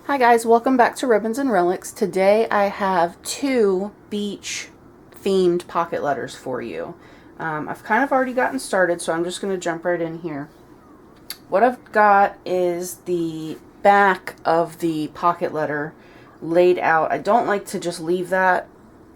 Hi guys, welcome back to Ribbons and Relics. Today I have two beach themed pocket letters for you. I've kind of already gotten started, so I'm just going to jump right in here. What I've got is the back of the pocket letter laid out. I don't like to just leave that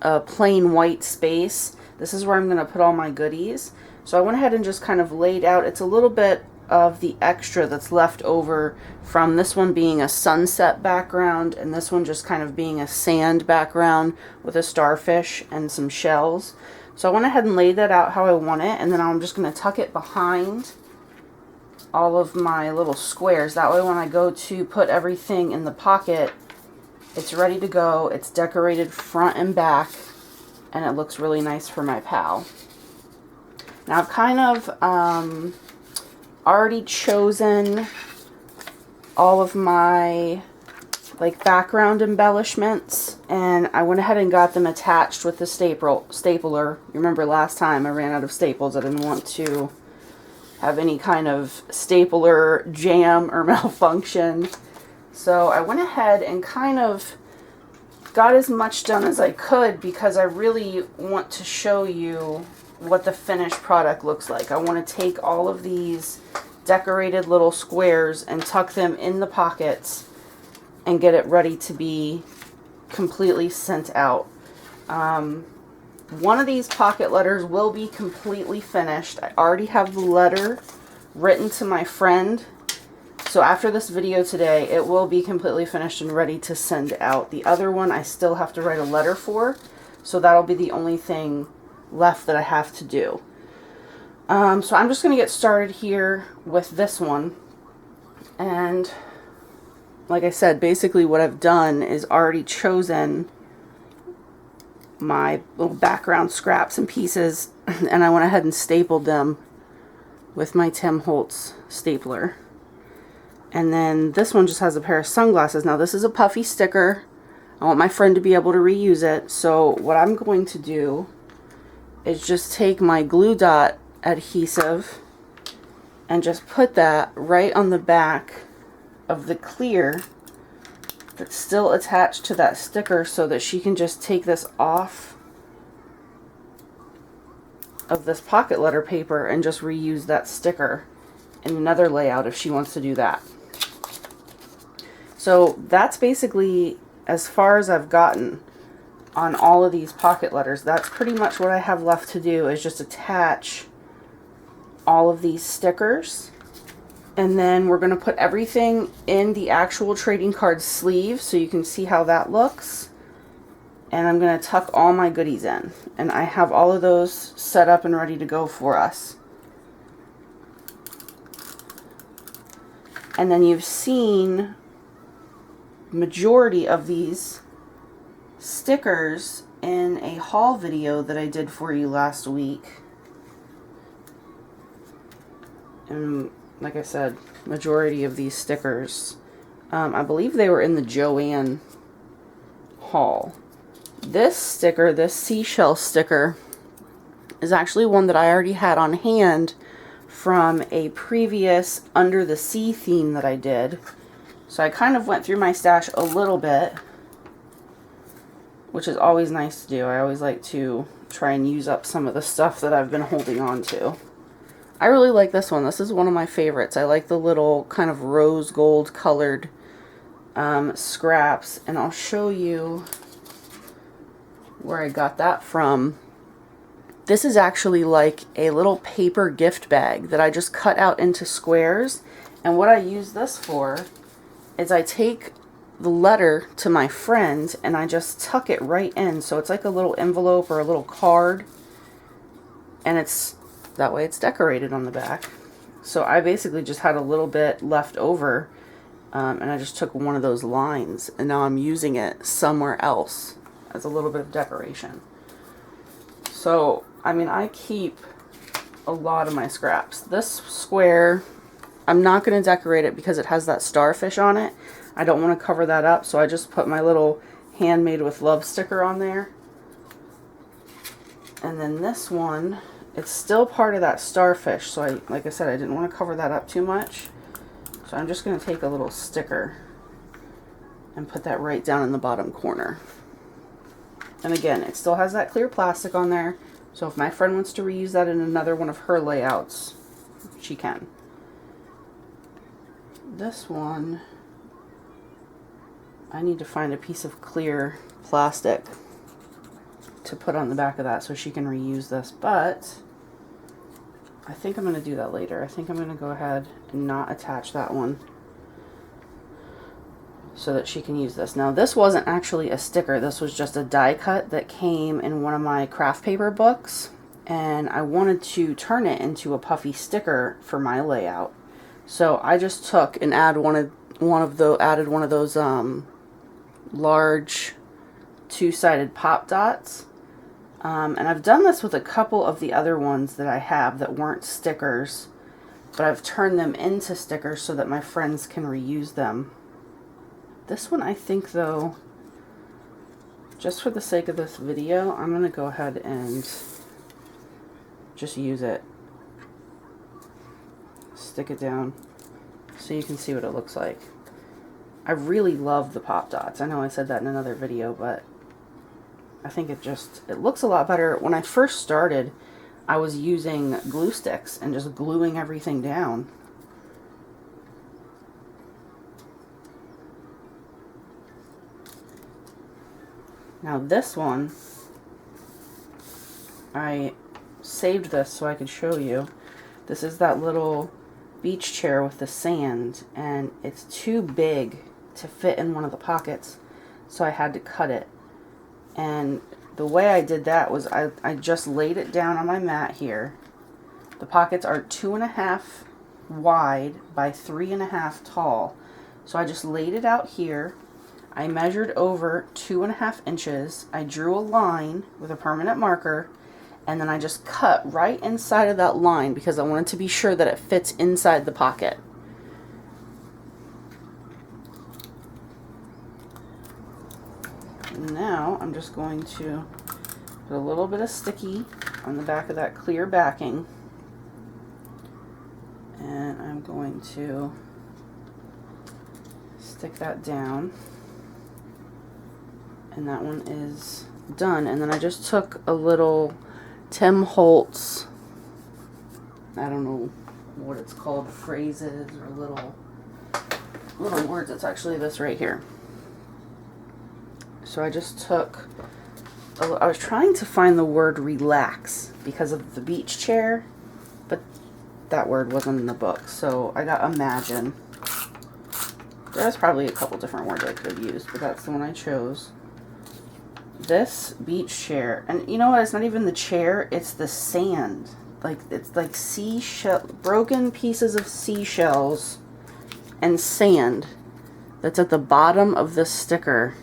a plain white space. This is where I'm going to put all my goodies. So I went ahead and just kind of laid out. It's a little bit of the extra that's left over from this one being a sunset background and this one just kind of being a sand background with a starfish and some shells. So I went ahead and laid that out how I want it, and then I'm just going to tuck it behind all of my little squares. That way when I go to put everything in the pocket, it's ready to go. It's decorated front and back, and it looks really nice for my pal. Now I've kind of already chosen all of my background embellishments, and I went ahead and got them attached with the stapler. You remember last time I ran out of staples. I didn't want to have any kind of stapler jam or malfunction. So I went ahead and kind of got as much done as I could because I really want to show you what the finished product looks like. I want to take all of these decorated little squares and tuck them in the pockets and get it ready to be completely sent out. One of these pocket letters will be completely finished. I already have the letter written to my friend. So after this video today, it will be completely finished and ready to send out. The other one I still have to write a letter for, so that'll be the only thing left that I have to do. So I'm just going to get started here with this one. And like I said, basically what I've done is already chosen my little background scraps and pieces, and I went ahead and stapled them with my Tim Holtz stapler. And then this one just has a pair of sunglasses. Now this is a puffy sticker. I want my friend to be able to reuse it. So what I'm going to do is just take my glue dot adhesive and just put that right on the back of the clear that's still attached to that sticker, so that she can just take this off of this pocket letter paper and just reuse that sticker in another layout if she wants to do that. So that's basically as far as I've gotten on all of these pocket letters. That's pretty much what I have left to do, is just attach all of these stickers. And then we're going to put everything in the actual trading card sleeve so you can see how that looks. And I'm going to tuck all my goodies in. And I have all of those set up and ready to go for us. And then you've seen majority of these stickers in a haul video that I did for you last week. And like I said, majority of these stickers, I believe they were in the Joann haul. This sticker, this seashell sticker, is actually one that I already had on hand from a previous Under the Sea theme that I did. So I kind of went through my stash a little bit, which is always nice to do. I always like to try and use up some of the stuff that I've been holding on to. I really like this one. This is one of my favorites. I like the little kind of rose gold colored scraps, and I'll show you where I got that from. This is actually like a little paper gift bag that I just cut out into squares, and what I use this for is I take the letter to my friend and I just tuck it right in, so it's like a little envelope or a little card, and it's that way it's decorated on the back. So I basically just had a little bit left over, and I just took one of those lines, and now I'm using it somewhere else as a little bit of decoration. So I mean, I keep a lot of my scraps. This square, I'm not going to decorate it because it has that starfish on it. I don't want to cover that up, so I just put my little Handmade with Love sticker on there. And then this one, it's still part of that starfish, so like I said, I didn't want to cover that up too much. So I'm just going to take a little sticker and put that right down in the bottom corner. And again, it still has that clear plastic on there, so if my friend wants to reuse that in another one of her layouts, she can. This one, I need to find a piece of clear plastic to put on the back of that so she can reuse this, but I think I'm going to do that later. I think I'm going to go ahead and not attach that one so that she can use this. Now, this wasn't actually a sticker. This was just a die cut that came in one of my craft paper books, and I wanted to turn it into a puffy sticker for my layout. So I just took and added one of those large two-sided pop dots. And I've done this with a couple of the other ones that I have that weren't stickers, but I've turned them into stickers so that my friends can reuse them. This one, I think, though, just for the sake of this video, I'm going to go ahead and just use it. Stick it down so you can see what it looks like. I really love the pop dots. I know I said that in another video, but I think it looks a lot better. When I first started, I was using glue sticks and just gluing everything down. Now this one, I saved this so I could show you. This is that little beach chair with the sand, and it's too big to fit in one of the pockets, so I had to cut it. And the way I did that was I just laid it down on my mat here. The pockets are 2.5 wide by 3.5 tall. So I just laid it out here. I measured over 2.5 inches. I drew a line with a permanent marker, and then I just cut right inside of that line because I wanted to be sure that it fits inside the pocket. Now I'm just going to put a little bit of sticky on the back of that clear backing, and I'm going to stick that down, and that one is done. And then I just took a little Tim Holtz, I don't know what it's called, phrases or little words. It's actually this right here. So I just took, I was trying to find the word relax because of the beach chair, but that word wasn't in the book. So I got imagine. There's probably a couple different words I could have used, but that's the one I chose. This beach chair, and you know what, it's not even the chair, it's the sand. It's like broken pieces of seashells and sand that's at the bottom of this sticker.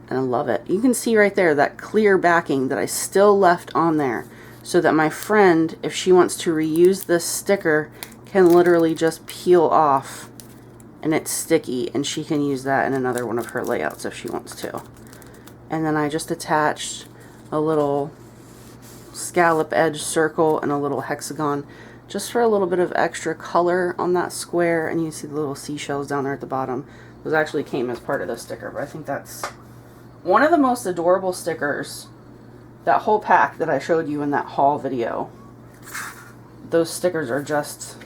And I love it. You can see right there that clear backing that I still left on there so that my friend, if she wants to reuse this sticker, can literally just peel off and it's sticky, and she can use that in another one of her layouts if she wants to. And then I just attached a little scallop edge circle and a little hexagon just for a little bit of extra color on that square. And you see the little seashells down there at the bottom. Those actually came as part of the sticker, but I think that's one of the most adorable stickers. That whole pack that I showed you in that haul video, those stickers are just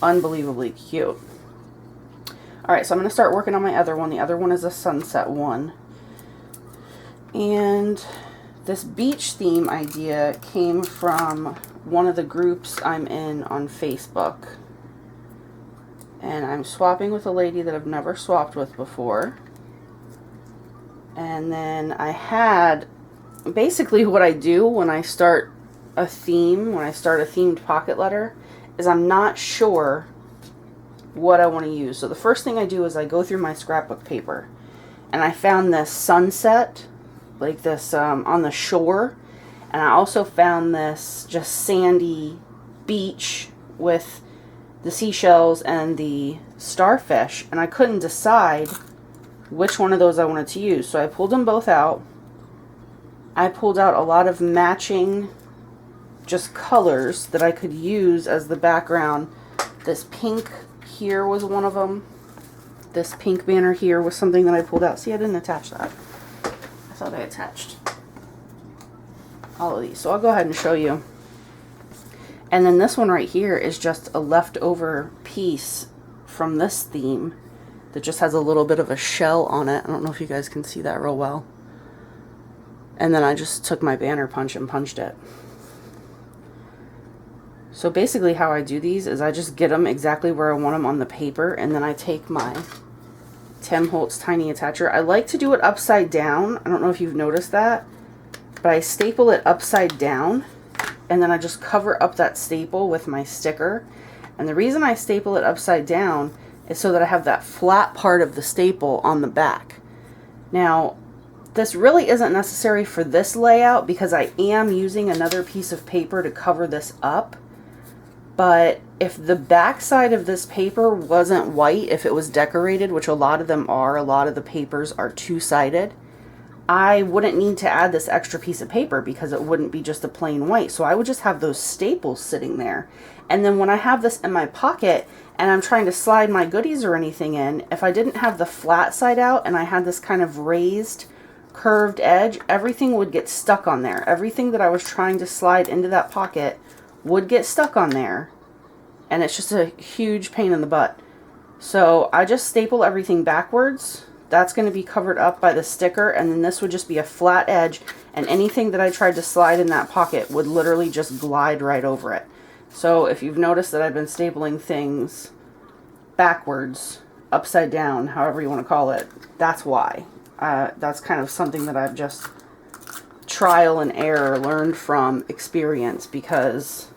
unbelievably cute. Alright, so I'm going to start working on my other one. The other one is a sunset one. And this beach theme idea came from one of the groups I'm in on Facebook. And I'm swapping with a lady that I've never swapped with before. And then I had, basically what I do when I start a theme, when I start a themed pocket letter, is I'm not sure what I want to use. So the first thing I do is I go through my scrapbook paper. And I found this sunset, like this on the shore. And I also found this just sandy beach with the seashells and the starfish. And I couldn't decide which one of those I wanted to use. So I pulled them both out. I pulled out a lot of matching just colors that I could use as the background. This pink here was one of them. This pink banner here was something that I pulled out. See, I didn't attach that. I thought I attached all of these. So I'll go ahead and show you. And then this one right here is just a leftover piece from this theme that just has a little bit of a shell on it. I don't know if you guys can see that real well. And then I just took my banner punch and punched it. So basically how I do these is I just get them exactly where I want them on the paper, and then I take my Tim Holtz tiny attacher. I like to do it upside down. I don't know if you've noticed that, but I staple it upside down, and then I just cover up that staple with my sticker. And the reason I staple it upside down is so that I have that flat part of the staple on the back. Now, this really isn't necessary for this layout because I am using another piece of paper to cover this up. But if the back side of this paper wasn't white, if it was decorated, which a lot of them are, a lot of the papers are two-sided, I wouldn't need to add this extra piece of paper because it wouldn't be just a plain white. So I would just have those staples sitting there. And then when I have this in my pocket and I'm trying to slide my goodies or anything in, if I didn't have the flat side out and I had this kind of raised, curved edge, everything would get stuck on there. Everything that I was trying to slide into that pocket would get stuck on there, and it's just a huge pain in the butt. So I just staple everything backwards. That's going to be covered up by the sticker, and then this would just be a flat edge, and anything that I tried to slide in that pocket would literally just glide right over it. So if you've noticed that I've been stapling things backwards, upside down, however you want to call it, that's why. That's kind of something that I've just trial and error learned from experience, because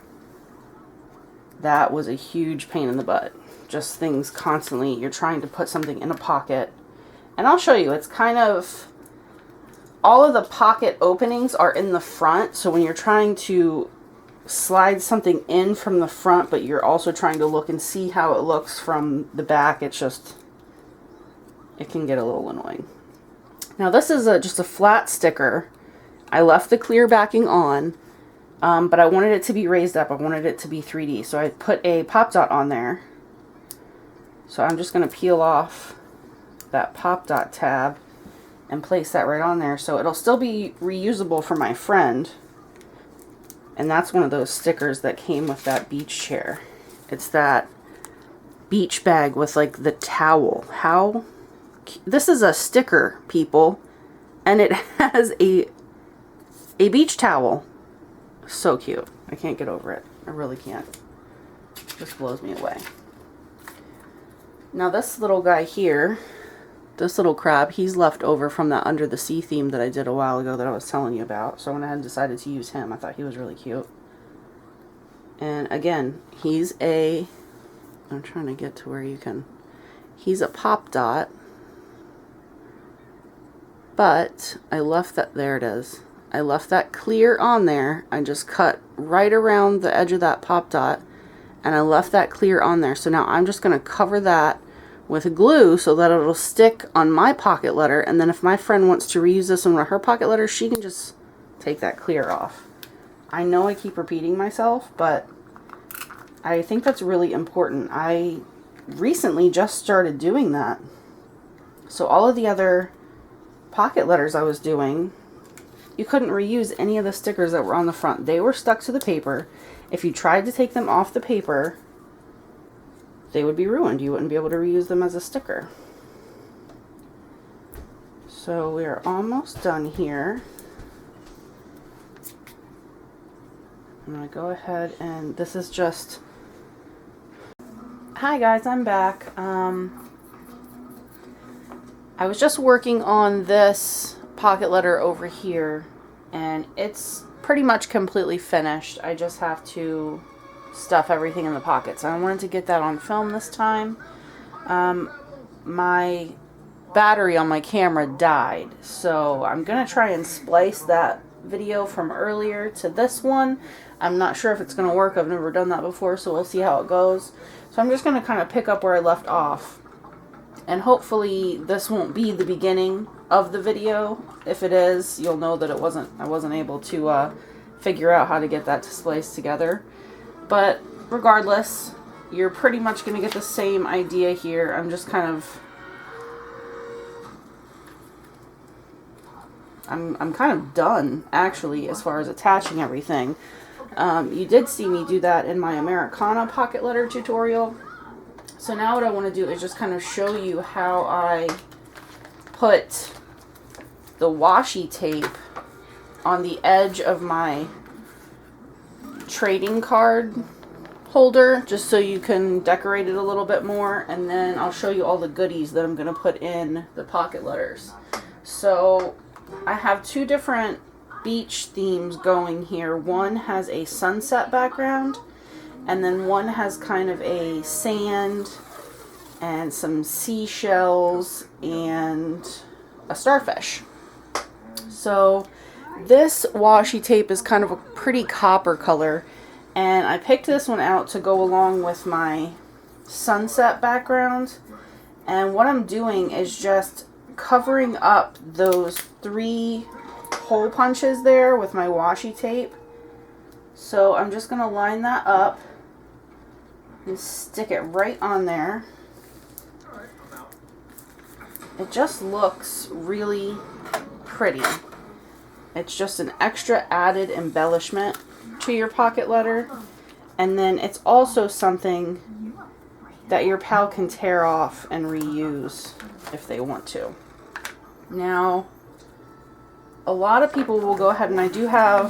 that was a huge pain in the butt. Just things constantly, you're trying to put something in a pocket. And I'll show you, it's kind of, all of the pocket openings are in the front. So when you're trying to slide something in from the front, but you're also trying to look and see how it looks from the back, it's just, it can get a little annoying. Now this is just a flat sticker. I left the clear backing on. But I wanted it to be raised up. I wanted it to be 3D. So I put a pop dot on there. So I'm just going to peel off that pop dot tab and place that right on there. So it'll still be reusable for my friend. And that's one of those stickers that came with that beach chair. It's that beach bag with like the towel. How? This is a sticker, people. And it has a beach towel. So cute. I can't get over it. I really can't. It just blows me away. Now this little guy here, this little crab, he's left over from that Under the Sea theme that I did a while ago that I was telling you about. So I went ahead and decided to use him. I thought he was really cute. And again, he's a, I'm trying to get to where you can, he's a pop dot. But I left that, there it is. I left that clear on there. I just cut right around the edge of that pop dot, and I left that clear on there. So now I'm just going to cover that with glue so that it'll stick on my pocket letter, and then if my friend wants to reuse this on her pocket letter, she can just take that clear off. I know I keep repeating myself, but I think that's really important. I recently just started doing that. So all of the other pocket letters I was doing, you couldn't reuse any of the stickers that were on the front. They were stuck to the paper. If you tried to take them off the paper, they would be ruined. You wouldn't be able to reuse them as a sticker. So we're almost done here. I'm going to go ahead and this is just... Hi guys, I'm back. I was just working on this pocket letter over here, and it's pretty much completely finished. I just have to stuff everything in the pockets. I wanted to get that on film this time. My battery on my camera died, so I'm gonna try and splice that video from earlier to this one. I'm not sure if it's gonna work. I've never done that before, so we'll see how it goes. So I'm just gonna kind of pick up where I left off, and hopefully this won't be the beginning of the video. If it is, you'll know that I wasn't able to figure out how to get that to splice together. But regardless, you're pretty much going to get the same idea here. I'm just kind of I'm kind of done, actually, as far as attaching everything. You did see me do that in my Americana pocket letter tutorial. So now what I want to do is just kind of show you how I put the washi tape on the edge of my trading card holder, just so you can decorate it a little bit more, and then I'll show you all the goodies that I'm going to put in the pocket letters. So I have two different beach themes going here. One has a sunset background, and then one has kind of a sand and some seashells and a starfish. So this washi tape is kind of a pretty copper color, and I picked this one out to go along with my sunset background. And what I'm doing is just covering up those 3 hole punches there with my washi tape. So I'm just going to line that up and stick it right on there. It just looks really pretty. It's just an extra added embellishment to your pocket letter. And then it's also something that your pal can tear off and reuse if they want to. Now, a lot of people will go ahead, and I do have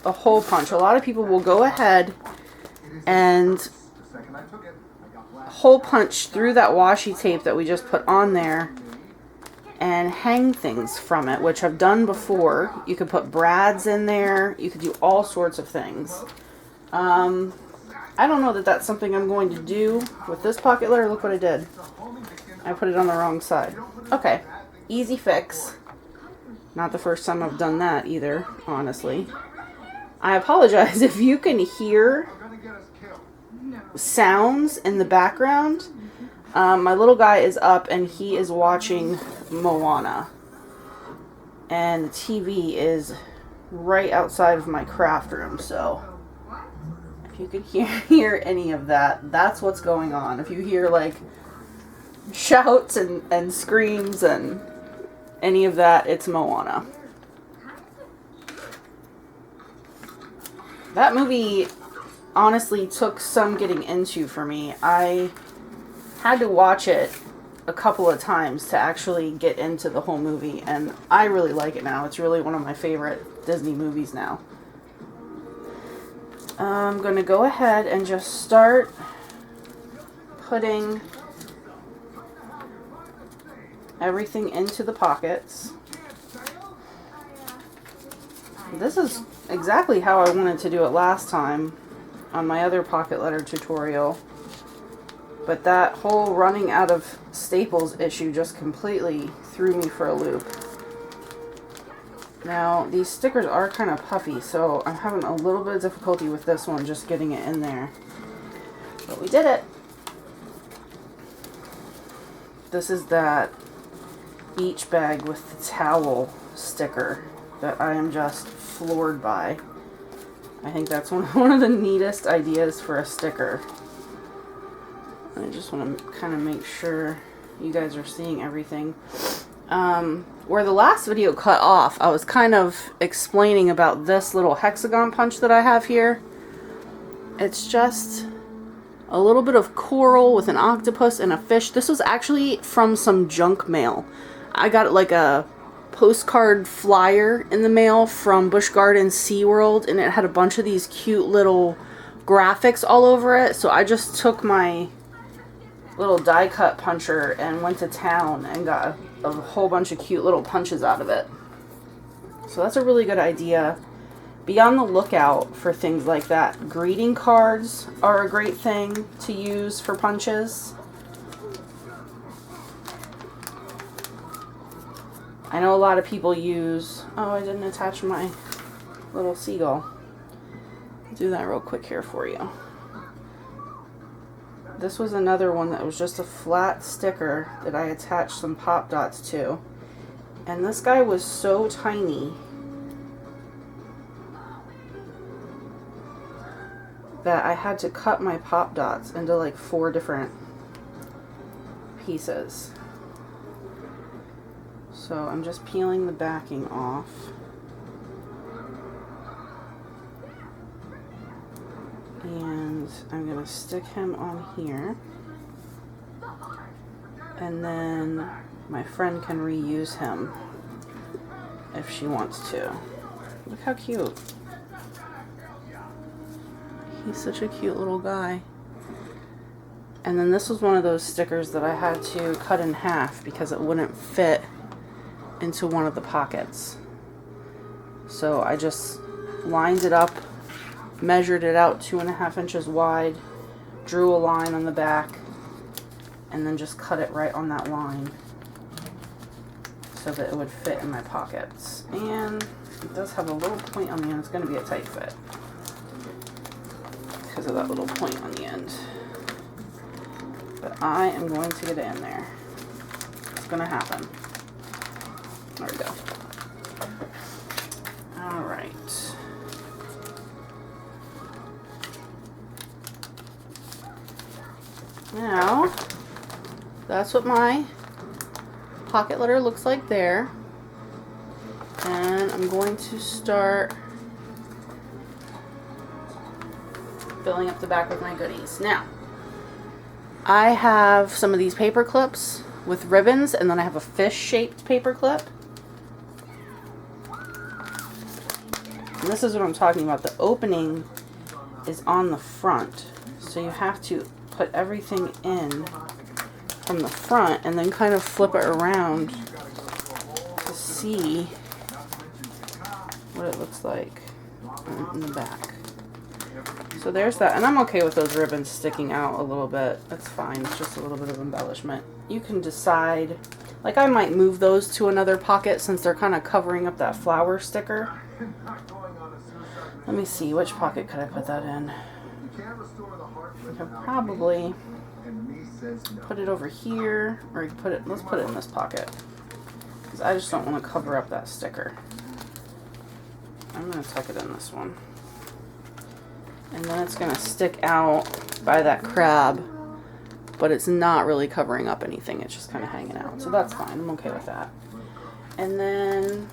a hole punch. A lot of people will go ahead and hole punch through that washi tape that we just put on there and hang things from it, which I've done before. You could put brads in there. You could do all sorts of things. I don't know that that's something I'm going to do with this pocket letter. Look what I did. I put it on the wrong side. Okay, easy fix. Not the first time I've done that either, honestly. I apologize if you can hear sounds in the background. My little guy is up and he is watching Moana. And the TV is right outside of my craft room, so if you can hear any of that, that's what's going on. If you hear like shouts and screams and any of that, it's Moana. That movie honestly took some getting into for me. I had to watch it a couple of times to actually get into the whole movie, and I really like it now. It's really one of my favorite Disney movies now. I'm going to go ahead and just start putting everything into the pockets. This is exactly how I wanted to do it last time on my other pocket letter tutorial. But that whole running out of staples issue just completely threw me for a loop. Now, these stickers are kind of puffy, so I'm having a little bit of difficulty with this one, just getting it in there. But we did it. This is that beach bag with the towel sticker that I am just floored by. I think that's one of the neatest ideas for a sticker. I just want to kind of make sure you guys are seeing everything. Where the last video cut off, I was kind of explaining about this little hexagon punch that I have here. It's just a little bit of coral with an octopus and a fish. This was actually from some junk mail. I got like a postcard flyer in the mail from Busch Gardens SeaWorld, and it had a bunch of these cute little graphics all over it. So I just took my little die cut puncher and went to town and got a whole bunch of cute little punches out of it. So that's a really good idea. Be on the lookout for things like that. Greeting cards are a great thing to use for punches. I know a lot of people use... Oh, I didn't attach my little seagull. I'll do that real quick here for you. This was another one that was just a flat sticker that I attached some pop dots to. And this guy was so tiny that I had to cut my pop dots into like 4 different pieces. So I'm just peeling the backing off. And I'm going to stick him on here. And then my friend can reuse him if she wants to. Look how cute. He's such a cute little guy. And then this was one of those stickers that I had to cut in half because it wouldn't fit into one of the pockets. So I just lined it up, measured it out 2.5 inches wide, drew a line on the back, and then just cut it right on that line so that it would fit in my pockets. And it does have a little point on the end. It's going to be a tight fit because of that little point on the end. But I am going to get it in there. It's going to happen. There we go. All right. Now, that's what my pocket letter looks like there. And I'm going to start filling up the back with my goodies. Now, I have some of these paper clips with ribbons, and then I have a fish-shaped paper clip. And this is what I'm talking about. The opening is on the front, so you have to put everything in from the front and then kind of flip it around to see what it looks like in the back. So there's that, and I'm okay with those ribbons sticking out a little bit. That's fine. It's just a little bit of embellishment. You can decide, like I might move those to another pocket since they're kind of covering up that flower sticker. Let me see, which pocket could I put that in? I could probably put it over here, or you put it, let's put it in this pocket, because I just don't want to cover up that sticker. I'm going to tuck it in this one. And then it's going to stick out by that crab, but it's not really covering up anything. It's just kind of hanging out. So that's fine. I'm okay with that. And then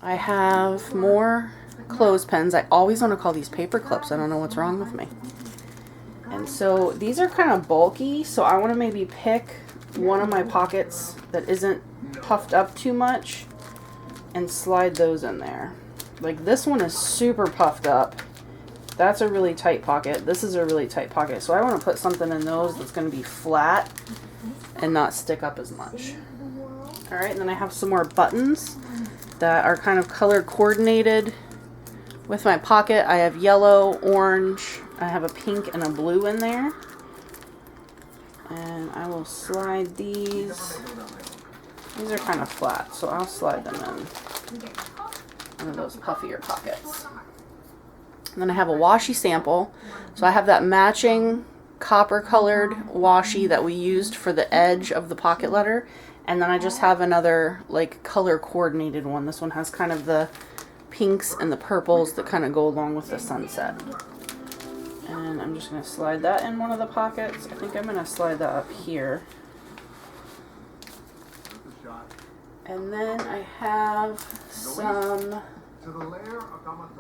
I have more clothespins. I always want to call these paper clips. I don't know what's wrong with me. And so these are kind of bulky, so I want to maybe pick one of my pockets that isn't puffed up too much and slide those in there. Like this one is super puffed up. That's a really tight pocket. This is a really tight pocket. So I want to put something in those that's going to be flat and not stick up as much. All right, and then I have some more buttons that are kind of color coordinated with my pocket. I have yellow, orange, I have a pink and a blue in there. And I will slide these. These are kind of flat, so I'll slide them in one of those puffier pockets. And then I have a washi sample. So I have that matching copper colored washi that we used for the edge of the pocket letter. And then I just have another like color coordinated one. This one has kind of the pinks and the purples that kind of go along with the sunset. And I'm just going to slide that in one of the pockets. I think I'm going to slide that up here. And then I have some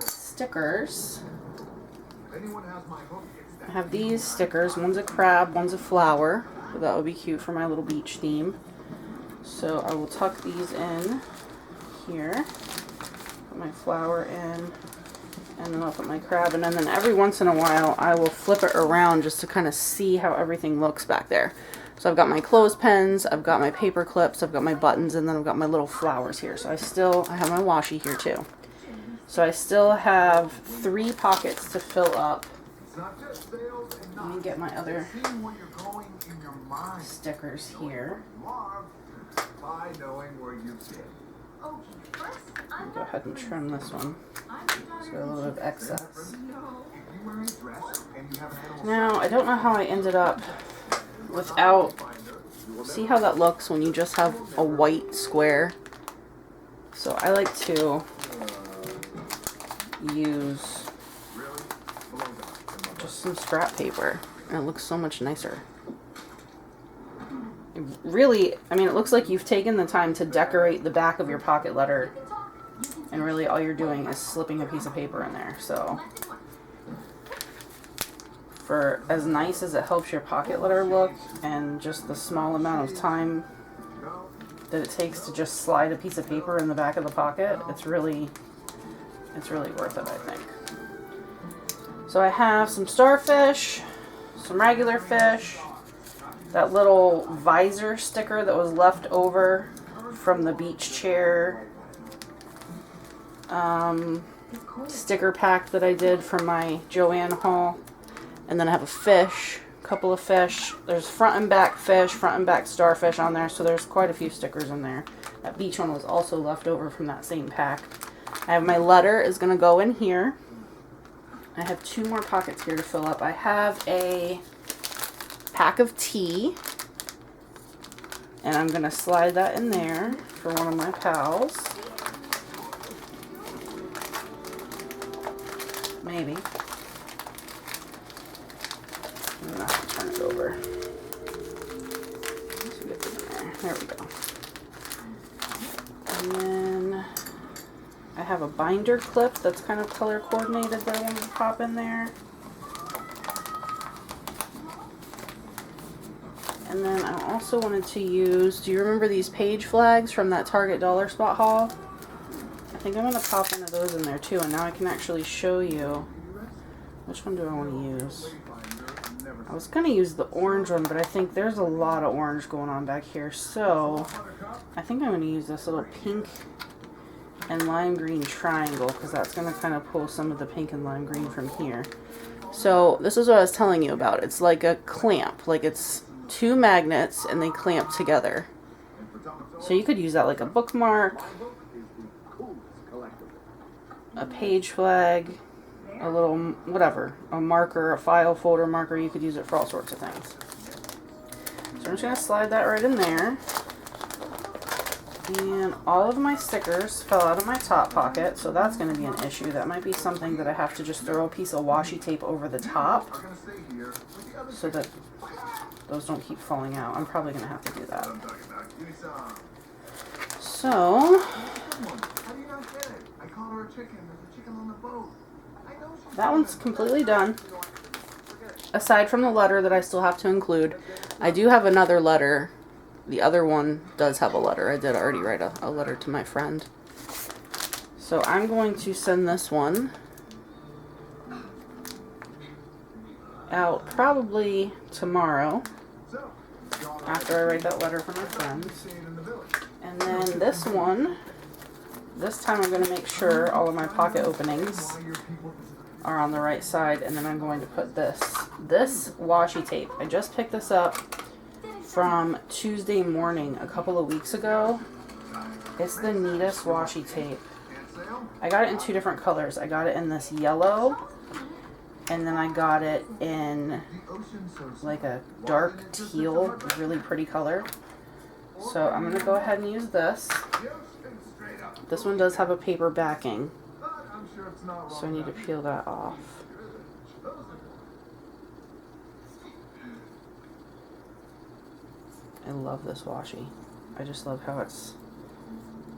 stickers. I have these stickers. One's a crab, one's a flower. So that would be cute for my little beach theme. So I will tuck these in here. Put my flower in. And then I'll put my crab in. And then every once in a while I will flip it around just to kind of see how everything looks back there. So I've got my clothespins, I've got my paper clips, I've got my buttons, and then I've got my little flowers here. So I have my washi here too. So I still have 3 pockets to fill up. Let me get my other stickers here. I'll go ahead and trim this one. So a little bit of excess. Now, I don't know how I ended up without, see how that looks when you just have a white square? So I like to use just some scrap paper, and it looks so much nicer. really, I mean, it looks like you've taken the time to decorate the back of your pocket letter, and really all you're doing is slipping a piece of paper in there. So for as nice as it helps your pocket letter look, and just the small amount of time that it takes to just slide a piece of paper in the back of the pocket, it's really worth it, I think. So I have some starfish, some regular fish, that little visor sticker that was left over from the beach chair sticker pack that I did from my Joann haul. And then I have a fish, a couple of fish. There's front and back fish, front and back starfish on there, so there's quite a few stickers in there. That beach one was also left over from that same pack. I have my letter is going to go in here. I have 2 more pockets here to fill up. I have a pack of tea, and I'm going to slide that in there for one of my pals. Maybe. I'm going to have to turn it over. So get it in there. There we go. And then I have a binder clip that's kind of color coordinated that I want to pop in there. And then I also wanted to use, do you remember these page flags from that Target Dollar Spot haul? I think I'm going to pop one of those in there too, and now I can actually show you which one do I want to use. I was going to use the orange one, but I think there's a lot of orange going on back here, so I think I'm going to use this little pink and lime green triangle, because that's going to kind of pull some of the pink and lime green from here. So this is what I was telling you about. It's like a clamp, like it's 2 magnets and they clamp together. So you could use that like a bookmark, a page flag, a little whatever, a marker, a file folder marker. You could use it for all sorts of things. So I'm just going to slide that right in there. And all of my stickers fell out of my top pocket, so that's going to be an issue. That might be something that I have to just throw a piece of washi tape over the top so that those don't keep falling out. I'm probably going to have to do that. So that one's completely done. Aside from the letter that I still have to include, I do have another letter. The other one does have a letter. I did already write a letter to my friend. So I'm going to send this one out probably tomorrow after I write that letter for my friends. And then this one, this time I'm going to make sure all of my pocket openings are on the right side, and then I'm going to put this washi tape. I just picked this up from Tuesday Morning a couple of weeks ago. It's the neatest washi tape. I got it in 2 different colors. I got it in this yellow, and then I got it in like a dark teal, really pretty color. So I'm going to go ahead and use this. This one does have a paper backing, so I need to peel that off. I love this washi. I just love how it's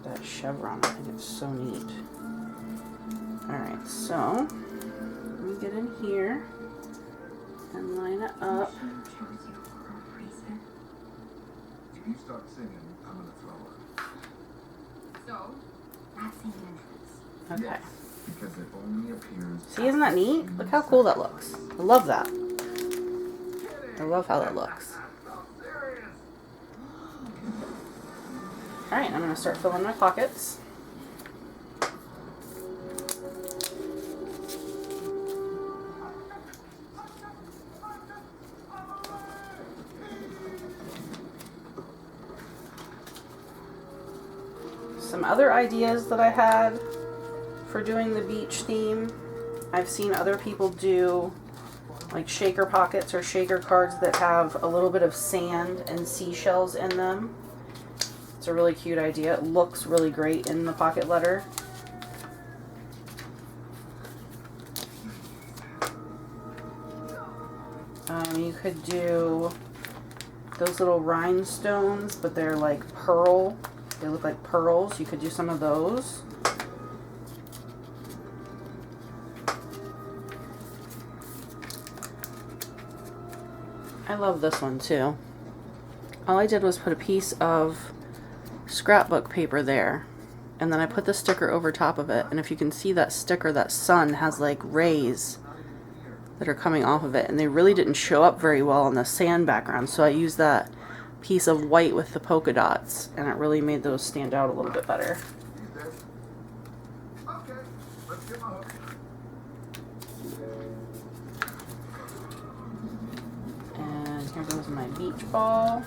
that chevron. I think it's so neat. Alright, so let me get in here and line it up. If you start singing, I'm gonna throw her. So, that's the entrance. Okay. Because it only appears. See, isn't that neat? Look how cool that looks. I love that. I love how that looks. Alright, I'm going to start filling my pockets. Some other ideas that I had for doing the beach theme. I've seen other people do like shaker pockets or shaker cards that have a little bit of sand and seashells in them. It's a really cute idea. It looks really great in the pocket letter. You could do those little rhinestones, but they're like pearl. They look like pearls. You could do some of those. I love this one too. All I did was put a piece of scrapbook paper there, and then I put the sticker over top of it, and if you can see that sticker, that sun has like rays that are coming off of it, and they really didn't show up very well on the sand background, so I used that piece of white with the polka dots, and it really made those stand out a little bit better. Okay, let's get my hook. And here goes my beach ball.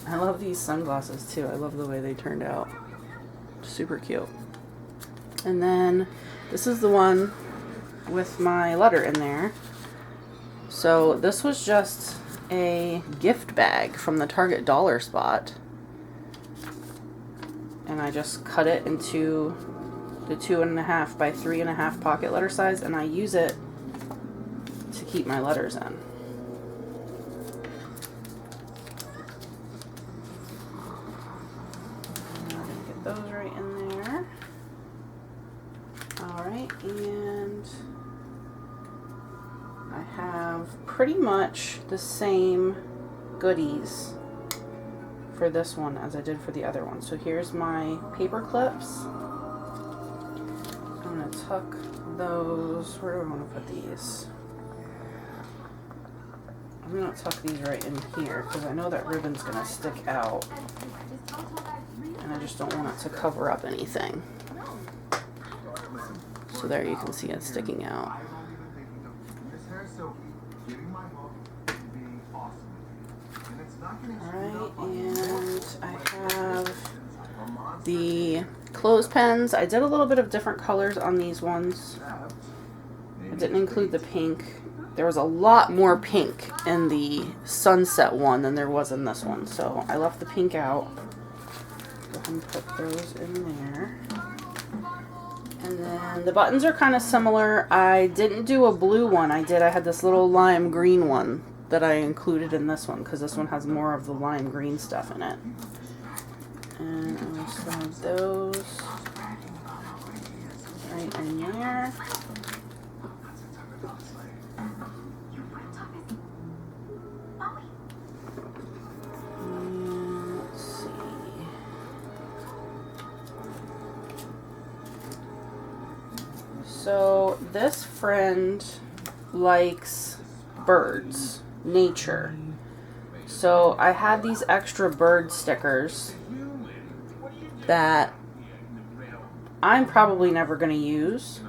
I love these sunglasses too. I love the way they turned out. Super cute. And then this is the one with my letter in there. So this was just a gift bag from the Target dollar spot. And I just cut it into the 2.5 by 3.5 pocket letter size, and I use it to keep my letters in. Get those right in there. Alright, and I have pretty much the same goodies for this one as I did for the other one. So here's my paper clips. I'm going to tuck those. Where do I want to put these? I'm going to tuck these right in here because I know that ribbon's going to stick out. And I just don't want it to cover up anything. So there you can see it sticking out. Alright, and I have the clothespins. I did a little bit of different colors on these ones. I didn't include the pink. There was a lot more pink in the sunset one than there was in this one, so I left the pink out. Go ahead and put those in there. And then the buttons are kind of similar. I didn't do a blue one. I had this little lime green one that I included in this one because this one has more of the lime green stuff in it. And I'll slide those right in there. And let's see. So this friend likes birds, nature. So I had these extra bird stickers that I'm probably never going to use.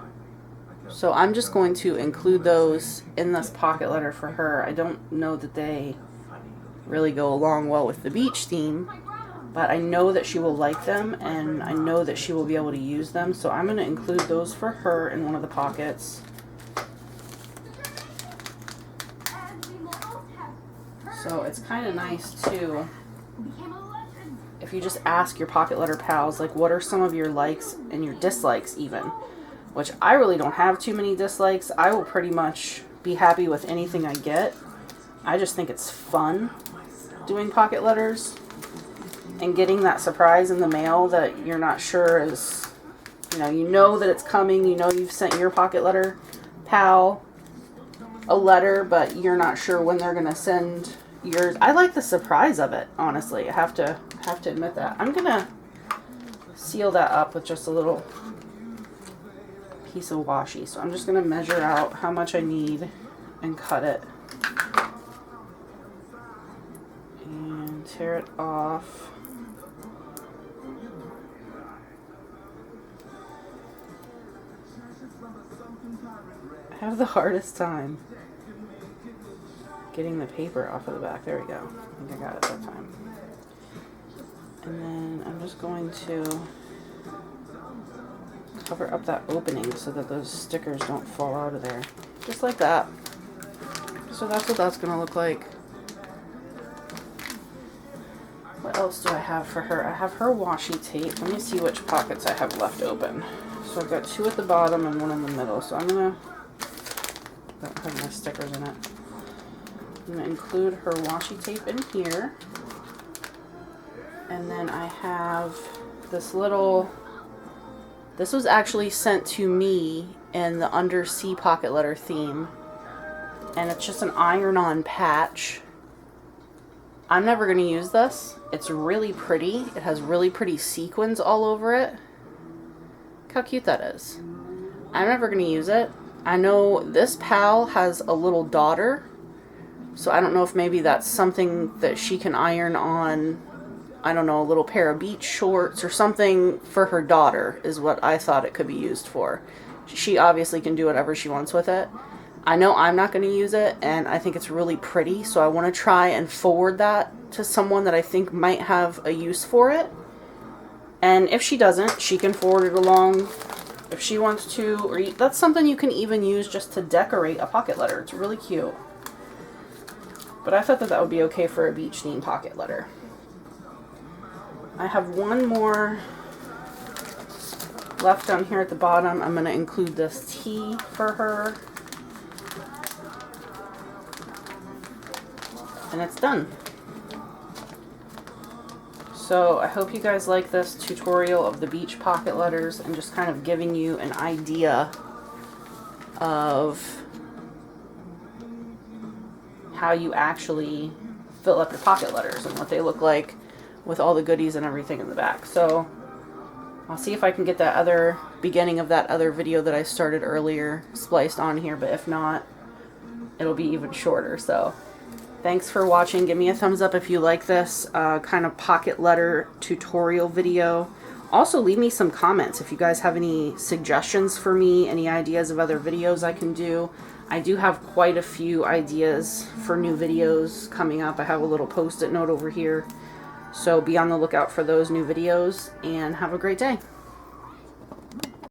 So I'm just going to include those in this pocket letter for her. I don't know that they really go along well with the beach theme, but I know that she will like them, and I know that she will be able to use them. So I'm going to include those for her in one of the pockets. So it's kind of nice too, if you just ask your pocket letter pals, like, what are some of your likes and your dislikes even, which I really don't have too many dislikes. I will pretty much be happy with anything I get. I just think it's fun doing pocket letters and getting that surprise in the mail that you're not sure is, you know that it's coming, you've sent your pocket letter pal a letter, but you're not sure when they're going to send yours. I like the surprise of it, honestly. I have to admit that. I'm going to seal that up with just a little piece of washi. So I'm just going to measure out how much I need and cut it. And tear it off. I have the hardest time getting the paper off of the back. There we go. I think I got it that time. And then I'm just going to cover up that opening so that those stickers don't fall out of there. Just like that. So that's what that's going to look like. What else do I have for her? I have her washi tape. Let me see which pockets I have left open. So I've got 2 at the bottom and 1 in the middle. So I'm going to... I don't have my stickers in it. I'm going to include her washi tape in here. And then I have this little, this was actually sent to me in the Undersea Pocket Letter theme. And it's just an iron-on patch. I'm never going to use this. It's really pretty. It has really pretty sequins all over it. Look how cute that is. I'm never going to use it. I know this pal has a little daughter, so I don't know if maybe that's something that she can iron on, I don't know, a little pair of beach shorts or something for her daughter is what I thought it could be used for. She obviously can do whatever she wants with it. I know I'm not going to use it, and I think it's really pretty, so I want to try and forward that to someone that I think might have a use for it. And if she doesn't, she can forward it along if she wants to, or that's something you can even use just to decorate a pocket letter. It's really cute. But I thought that that would be okay for a beach theme pocket letter. I have one more left down here at the bottom. I'm going to include this tea for her. And it's done. So I hope you guys like this tutorial of the beach pocket letters and just kind of giving you an idea of how you actually fill up your pocket letters and what they look like with all the goodies and everything in the back. So I'll see if I can get that other beginning of that other video that I started earlier spliced on here, but if not, it'll be even shorter. So thanks for watching. Give me a thumbs up if you like this kind of pocket letter tutorial video. Also, leave me some comments if you guys have any suggestions for me, any ideas of other videos I can do. I do have quite a few ideas for new videos coming up. I have a little post-it note over here. So be on the lookout for those new videos, and have a great day.